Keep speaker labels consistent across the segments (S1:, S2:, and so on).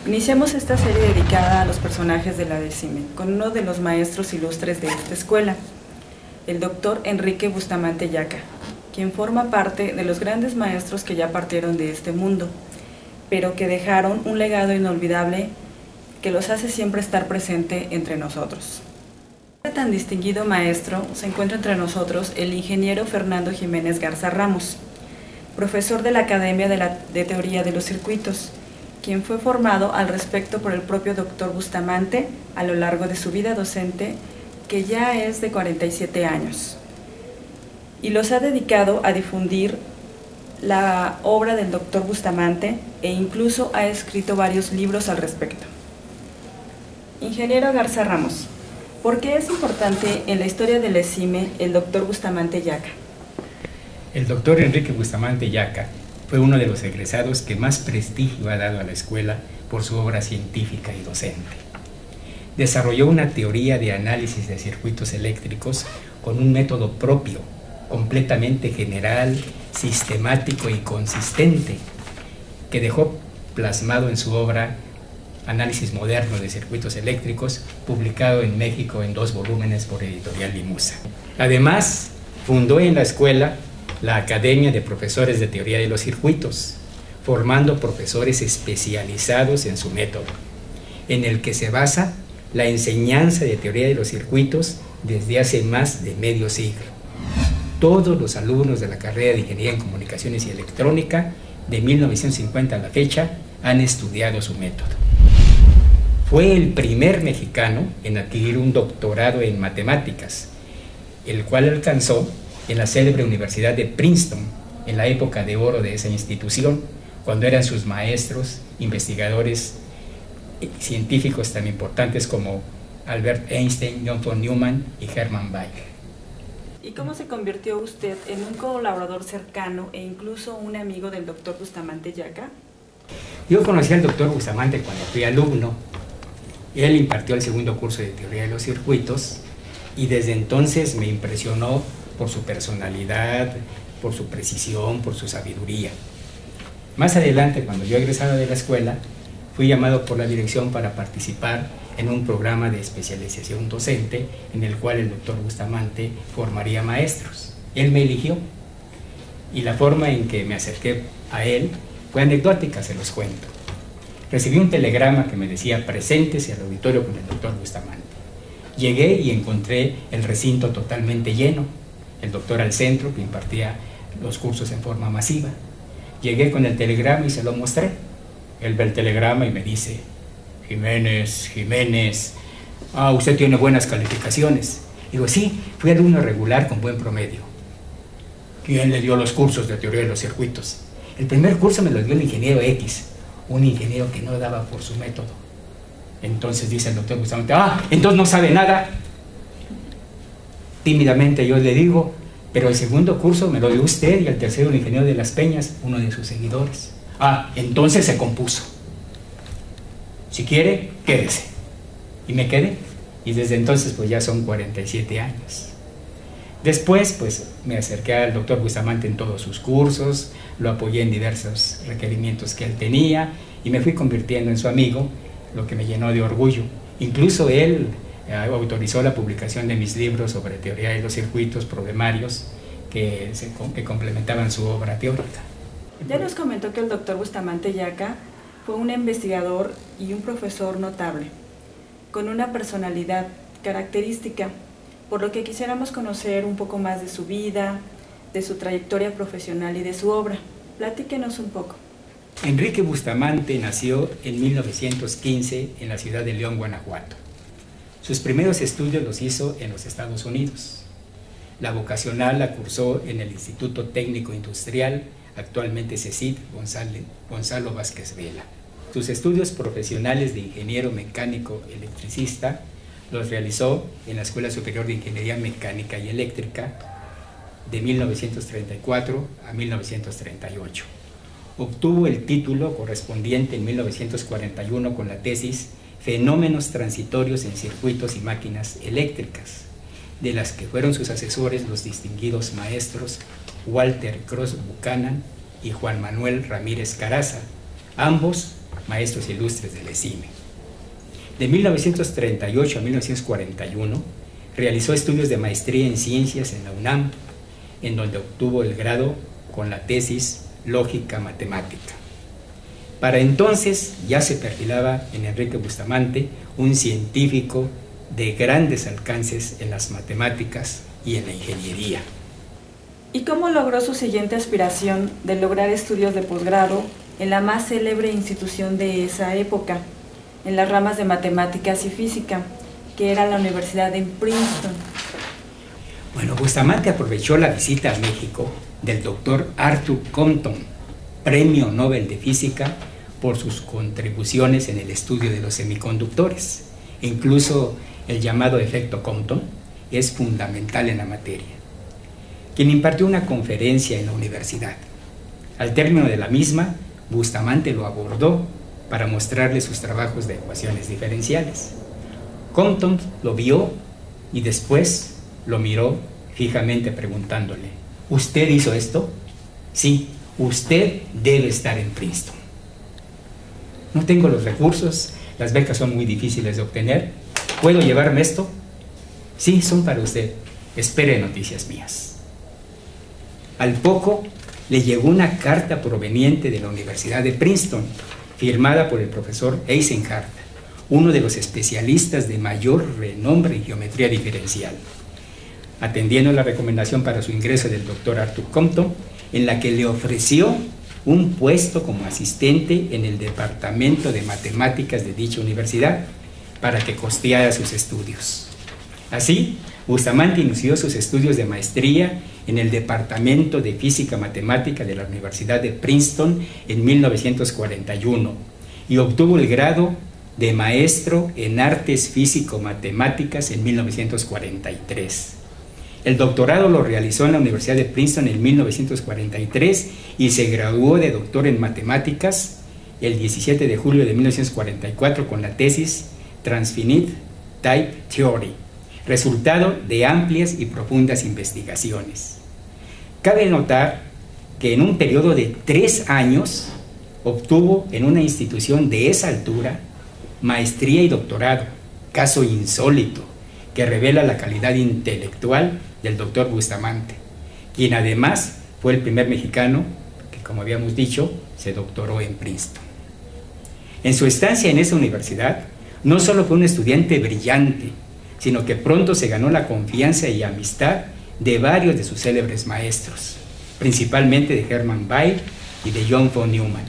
S1: Iniciamos esta serie dedicada a los personajes de la DECIME, con uno de los maestros ilustres de esta escuela, el doctor Enrique Bustamante Yaca, quien forma parte de los grandes maestros que ya partieron de este mundo, pero que dejaron un legado inolvidable que los hace siempre estar presente entre nosotros. Tan distinguido maestro se encuentra entre nosotros el ingeniero Fernando Jiménez Garza Ramos, profesor de la Academia de Teoría de los Circuitos, quien fue formado al respecto por el propio doctor Bustamante a lo largo de su vida docente, que ya es de 47 años, y los ha dedicado a difundir la obra del doctor Bustamante e incluso ha escrito varios libros al respecto. Ingeniero Garza Ramos, ¿por qué es importante en la historia del ECIME el doctor Bustamante Yaca?
S2: El doctor Enrique Bustamante Yaca fue uno de los egresados que más prestigio ha dado a la escuela por su obra científica y docente. Desarrolló una teoría de análisis de circuitos eléctricos con un método propio, completamente general, sistemático y consistente, que dejó plasmado en su obra Análisis moderno de circuitos eléctricos, publicado en México en 2 volúmenes por Editorial Limusa. Además, fundó en la escuela la Academia de Profesores de Teoría de los Circuitos, formando profesores especializados en su método, en el que se basa la enseñanza de teoría de los circuitos desde hace más de medio siglo. Todos los alumnos de la carrera de Ingeniería en Comunicaciones y Electrónica, de 1950 a la fecha, han estudiado su método. Fue el primer mexicano en adquirir un doctorado en matemáticas, el cual alcanzó en la célebre Universidad de Princeton, en la época de oro de esa institución, cuando eran sus maestros, investigadores, científicos tan importantes como Albert Einstein, John von Neumann y Hermann Weyl.
S1: ¿Y cómo se convirtió usted en un colaborador cercano e incluso un amigo del doctor Bustamante Yaca?
S2: Yo conocí al doctor Bustamante cuando fui alumno. Él impartió el 2º curso de Teoría de los Circuitos y desde entonces me impresionó por su personalidad, por su precisión, por su sabiduría. Más adelante, cuando yo egresaba de la escuela, fui llamado por la dirección para participar en un programa de especialización docente en el cual el doctor Bustamante formaría maestros. Él me eligió y la forma en que me acerqué a él fue anecdótica, se los cuento. Recibí un telegrama que me decía: preséntese al auditorio con el doctor Bustamante. Llegué y encontré el recinto totalmente lleno, el doctor al centro, que impartía los cursos en forma masiva. Llegué con el telegrama y se lo mostré. Él ve el telegrama y me dice: Jiménez, usted tiene buenas calificaciones. Digo: sí, fui alumno regular con buen promedio. ¿Quién le dio los cursos de teoría de los circuitos? El primer curso me lo dio el ingeniero X, un ingeniero que no daba por su método. Entonces dice el doctor Bustamante: entonces no sabe nada. Tímidamente yo le digo: pero el 2º curso me lo dio usted y el 3º el ingeniero de Las Peñas, uno de sus seguidores. Entonces se compuso. Si quiere, quédese. Y me quedé. Y desde entonces pues ya son 47 años. Después pues me acerqué al doctor Bustamante en todos sus cursos, lo apoyé en diversos requerimientos que él tenía y me fui convirtiendo en su amigo, lo que me llenó de orgullo. Incluso él autorizó la publicación de mis libros sobre teoría de los circuitos, problemarios, que complementaban su obra teórica.
S1: Ya nos comentó que el doctor Bustamante Yaca fue un investigador y un profesor notable, con una personalidad característica, por lo que quisiéramos conocer un poco más de su vida, de su trayectoria profesional y de su obra. Platíquenos un poco.
S2: Enrique Bustamante nació en 1915 en la ciudad de León, Guanajuato. Sus primeros estudios los hizo en los Estados Unidos. La vocacional la cursó en el Instituto Técnico Industrial, actualmente CECIT, Gonzalo Vázquez Vela. Sus estudios profesionales de ingeniero mecánico electricista los realizó en la Escuela Superior de Ingeniería Mecánica y Eléctrica de 1934 a 1938. Obtuvo el título correspondiente en 1941 con la tesis Fenómenos transitorios en circuitos y máquinas eléctricas, de las que fueron sus asesores los distinguidos maestros Walter Cross Buchanan y Juan Manuel Ramírez Caraza, ambos maestros ilustres del ESIME. De 1938 a 1941 realizó estudios de maestría en ciencias en la UNAM, en donde obtuvo el grado con la tesis Lógica Matemática. Para entonces ya se perfilaba en Enrique Bustamante un científico de grandes alcances en las matemáticas y en la ingeniería.
S1: ¿Y cómo logró su siguiente aspiración de lograr estudios de posgrado en la más célebre institución de esa época, en las ramas de matemáticas y física, que era la Universidad de Princeton?
S2: Bueno, Bustamante aprovechó la visita a México del doctor Arthur Compton, Premio Nobel de Física, por sus contribuciones en el estudio de los semiconductores. Incluso el llamado efecto Compton es fundamental en la materia, quien impartió una conferencia en la universidad. Al término de la misma, Bustamante lo abordó para mostrarle sus trabajos de ecuaciones diferenciales. Compton lo vio y después lo miró fijamente preguntándole: ¿usted hizo esto? Sí, usted debe estar en Princeton. No tengo los recursos, las becas son muy difíciles de obtener. ¿Puedo llevarme esto? Sí, son para usted. Espere noticias mías. Al poco le llegó una carta proveniente de la Universidad de Princeton, firmada por el profesor Eisenhardt, uno de los especialistas de mayor renombre en geometría diferencial, atendiendo la recomendación para su ingreso del doctor Arthur Compton, en la que le ofreció un puesto como asistente en el departamento de matemáticas de dicha universidad para que costeara sus estudios. Así, Bustamante inició sus estudios de maestría en el Departamento de Física Matemática de la Universidad de Princeton en 1941 y obtuvo el grado de maestro en Artes Físico-Matemáticas en 1943. El doctorado lo realizó en la Universidad de Princeton en 1943 y se graduó de doctor en matemáticas el 17 de julio de 1944 con la tesis Transfinite Type Theory, resultado de amplias y profundas investigaciones. Cabe notar que en un periodo de 3 años obtuvo en una institución de esa altura maestría y doctorado, caso insólito que revela la calidad intelectual del doctor Bustamante, quien además fue el primer mexicano que, como habíamos dicho, se doctoró en Princeton. En su estancia en esa universidad, no solo fue un estudiante brillante, sino que pronto se ganó la confianza y amistad de varios de sus célebres maestros, principalmente de Hermann Weyl y de John von Neumann,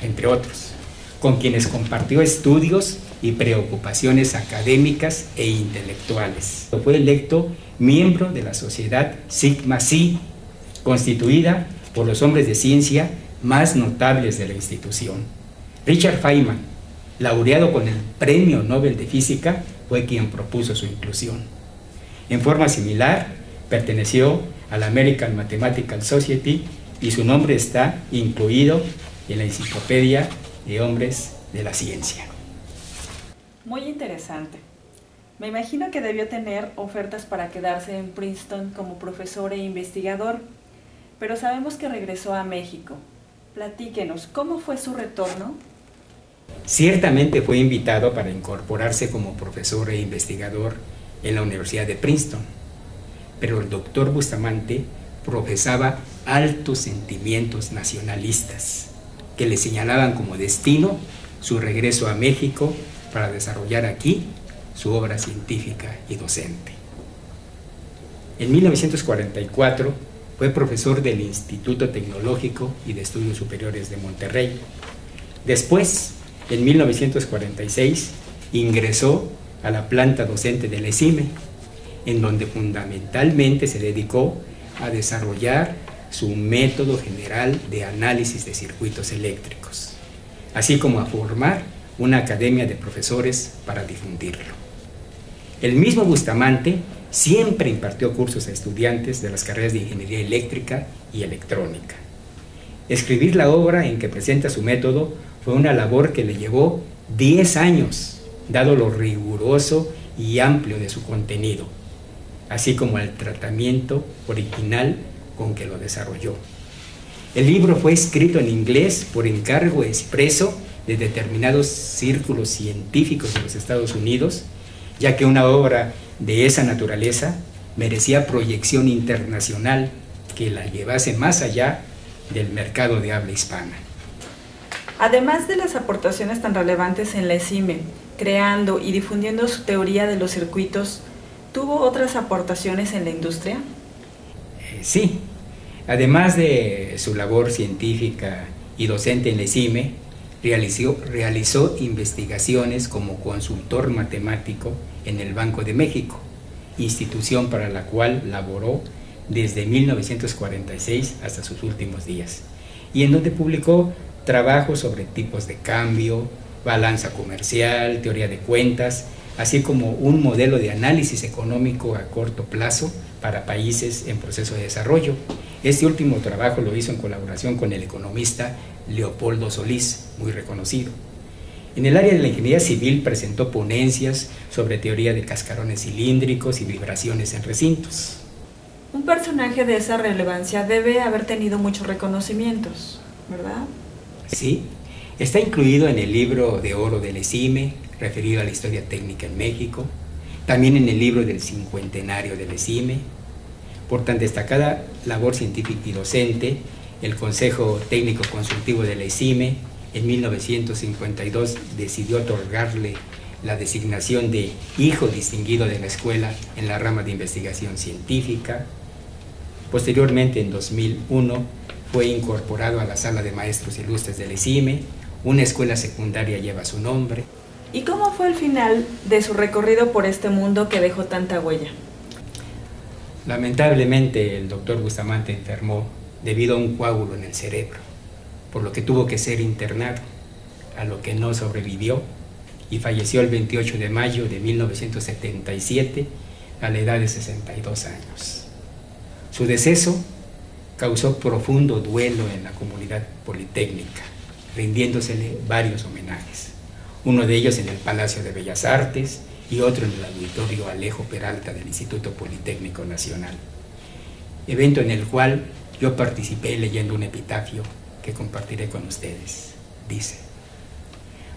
S2: entre otros, con quienes compartió estudios y preocupaciones académicas e intelectuales. Fue electo miembro de la Sociedad Sigma Xi, constituida por los hombres de ciencia más notables de la institución. Richard Feynman, laureado con el Premio Nobel de Física, fue quien propuso su inclusión. En forma similar, perteneció a la American Mathematical Society y su nombre está incluido en la Enciclopedia de Hombres de la Ciencia.
S1: Muy interesante. Me imagino que debió tener ofertas para quedarse en Princeton como profesor e investigador, pero sabemos que regresó a México. Platíquenos, ¿cómo fue su retorno?
S2: Ciertamente fue invitado para incorporarse como profesor e investigador en la Universidad de Princeton, pero el doctor Bustamante profesaba altos sentimientos nacionalistas que le señalaban como destino su regreso a México para desarrollar aquí su obra científica y docente. En 1944 fue profesor del Instituto Tecnológico y de Estudios Superiores de Monterrey. Después, en 1946, ingresó a la planta docente del ESIME, en donde fundamentalmente se dedicó a desarrollar su método general de análisis de circuitos eléctricos, así como a formar una academia de profesores para difundirlo. El mismo Bustamante siempre impartió cursos a estudiantes de las carreras de Ingeniería Eléctrica y Electrónica. Escribir la obra en que presenta su método fue una labor que le llevó 10 años, dado lo riguroso y amplio de su contenido, así como el tratamiento original con que lo desarrolló. El libro fue escrito en inglés por encargo expreso de determinados círculos científicos de los Estados Unidos, ya que una obra de esa naturaleza merecía proyección internacional que la llevase más allá del mercado de habla hispana.
S1: Además de las aportaciones tan relevantes en la ESIME, creando y difundiendo su teoría de los circuitos, ¿tuvo otras aportaciones en la industria?
S2: Sí, además de su labor científica y docente en la ESIME, realizó investigaciones como consultor matemático en el Banco de México, institución para la cual laboró desde 1946 hasta sus últimos días, y en donde publicó trabajos sobre tipos de cambio, balanza comercial, teoría de cuentas, así como un modelo de análisis económico a corto plazo para países en proceso de desarrollo. Este último trabajo lo hizo en colaboración con el economista Leopoldo Solís, muy reconocido. En el área de la ingeniería civil presentó ponencias sobre teoría de cascarones cilíndricos y vibraciones en recintos.
S1: Un personaje de esa relevancia debe haber tenido muchos reconocimientos, ¿verdad?
S2: Sí, está incluido en el libro de oro del ESIME, referido a la historia técnica en México, también en el libro del cincuentenario del ESIME. Por tan destacada labor científica y docente, el Consejo Técnico Consultivo de la ESIME en 1952 decidió otorgarle la designación de Hijo Distinguido de la Escuela en la rama de investigación científica. Posteriormente, en 2001, fue incorporado a la Sala de Maestros Ilustres del ESIME. Una escuela secundaria lleva su nombre.
S1: ¿Y cómo fue el final de su recorrido por este mundo que dejó tanta huella?
S2: Lamentablemente, el doctor Bustamante enfermó debido a un coágulo en el cerebro, por lo que tuvo que ser internado, a lo que no sobrevivió y falleció el 28 de mayo de 1977 a la edad de 62 años. Su deceso causó profundo duelo en la comunidad politécnica, rindiéndosele varios homenajes, uno de ellos en el Palacio de Bellas Artes y otro en el Auditorio Alejo Peralta del Instituto Politécnico Nacional, evento en el cual yo participé leyendo un epitafio que compartiré con ustedes. Dice: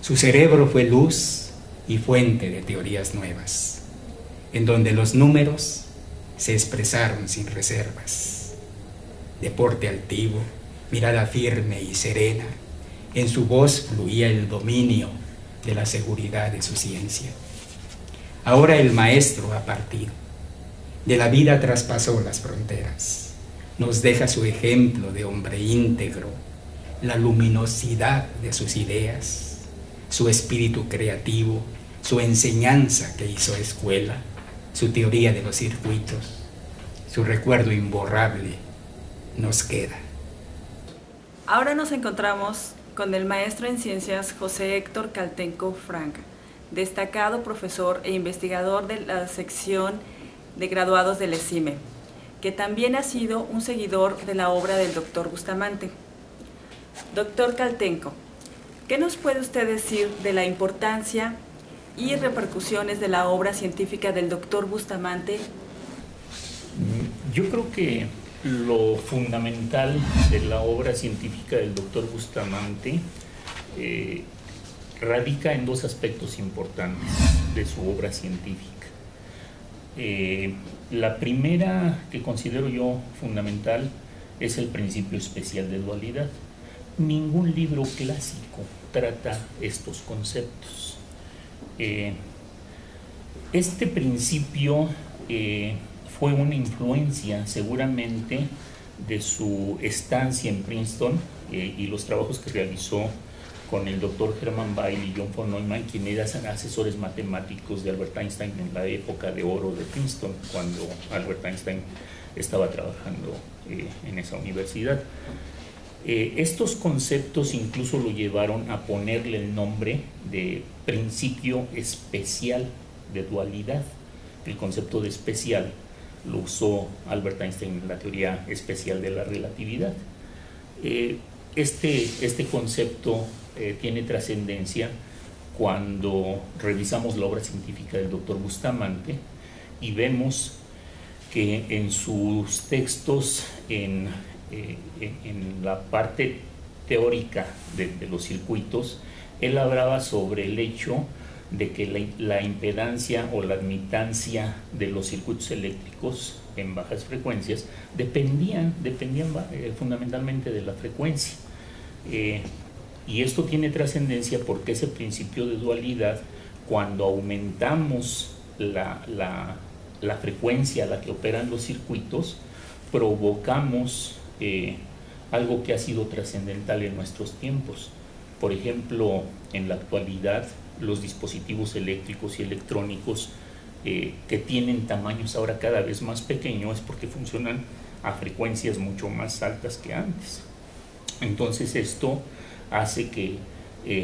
S2: su cerebro fue luz y fuente de teorías nuevas, en donde los números se expresaron sin reservas. De porte altivo, mirada firme y serena, en su voz fluía el dominio de la seguridad de su ciencia. Ahora el maestro ha partido, de la vida traspasó las fronteras, nos deja su ejemplo de hombre íntegro, la luminosidad de sus ideas, su espíritu creativo, su enseñanza que hizo escuela, su teoría de los circuitos, su recuerdo imborrable nos queda.
S1: Ahora nos encontramos con el maestro en ciencias José Héctor Caltenco Franca, destacado profesor e investigador de la sección de graduados del ESIME, que también ha sido un seguidor de la obra del doctor Bustamante. Doctor Caltenco, ¿qué nos puede usted decir de la importancia y repercusiones de la obra científica del doctor Bustamante?
S3: Yo creo que lo fundamental de la obra científica del doctor Bustamante radica en dos aspectos importantes de su obra científica. La primera que considero yo fundamental es el principio especial de dualidad. Ningún libro clásico trata estos conceptos. Este principio fue una influencia seguramente de su estancia en Princeton y los trabajos que realizó con el doctor Hermann Weyl y John von Neumann, quienes eran asesores matemáticos de Albert Einstein en la época de oro de Princeton, cuando Albert Einstein estaba trabajando en esa universidad. Estos conceptos incluso lo llevaron a ponerle el nombre de principio especial de dualidad. El concepto de especial lo usó Albert Einstein en la teoría especial de la relatividad. Este concepto tiene trascendencia cuando revisamos la obra científica del doctor Bustamante y vemos que en sus textos, en la parte teórica de los circuitos, Él hablaba sobre el hecho de que la impedancia o la admitancia de los circuitos eléctricos en bajas frecuencias dependían fundamentalmente de la frecuencia. Y esto tiene trascendencia porque ese principio de dualidad, cuando aumentamos la frecuencia a la que operan los circuitos, provocamos algo que ha sido trascendental en nuestros tiempos. Por ejemplo, en la actualidad, los dispositivos eléctricos y electrónicos que tienen tamaños ahora cada vez más pequeños es porque funcionan a frecuencias mucho más altas que antes. Entonces esto hace que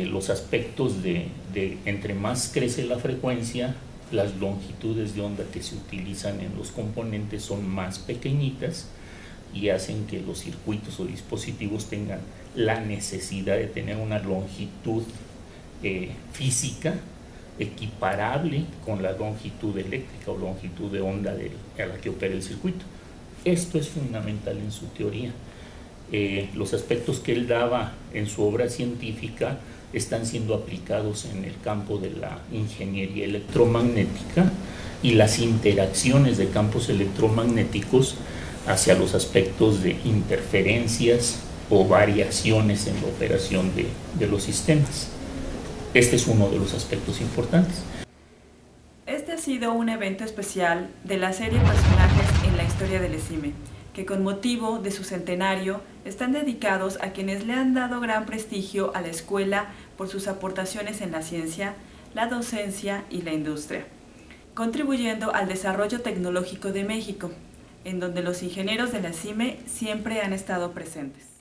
S3: los aspectos de entre más crece la frecuencia, las longitudes de onda que se utilizan en los componentes son más pequeñitas y hacen que los circuitos o dispositivos tengan la necesidad de tener una longitud física equiparable con la longitud eléctrica o longitud de onda a la que opera el circuito. Esto es fundamental en su teoría. Los aspectos que él daba en su obra científica están siendo aplicados en el campo de la ingeniería electromagnética y las interacciones de campos electromagnéticos hacia los aspectos de interferencias o variaciones en la operación de los sistemas. Este es uno de los aspectos importantes.
S1: Este ha sido un evento especial de la serie Personajes en la historia del ESIME, que con motivo de su centenario están dedicados a quienes le han dado gran prestigio a la escuela por sus aportaciones en la ciencia, la docencia y la industria, contribuyendo al desarrollo tecnológico de México, en donde los ingenieros de la ESIME siempre han estado presentes.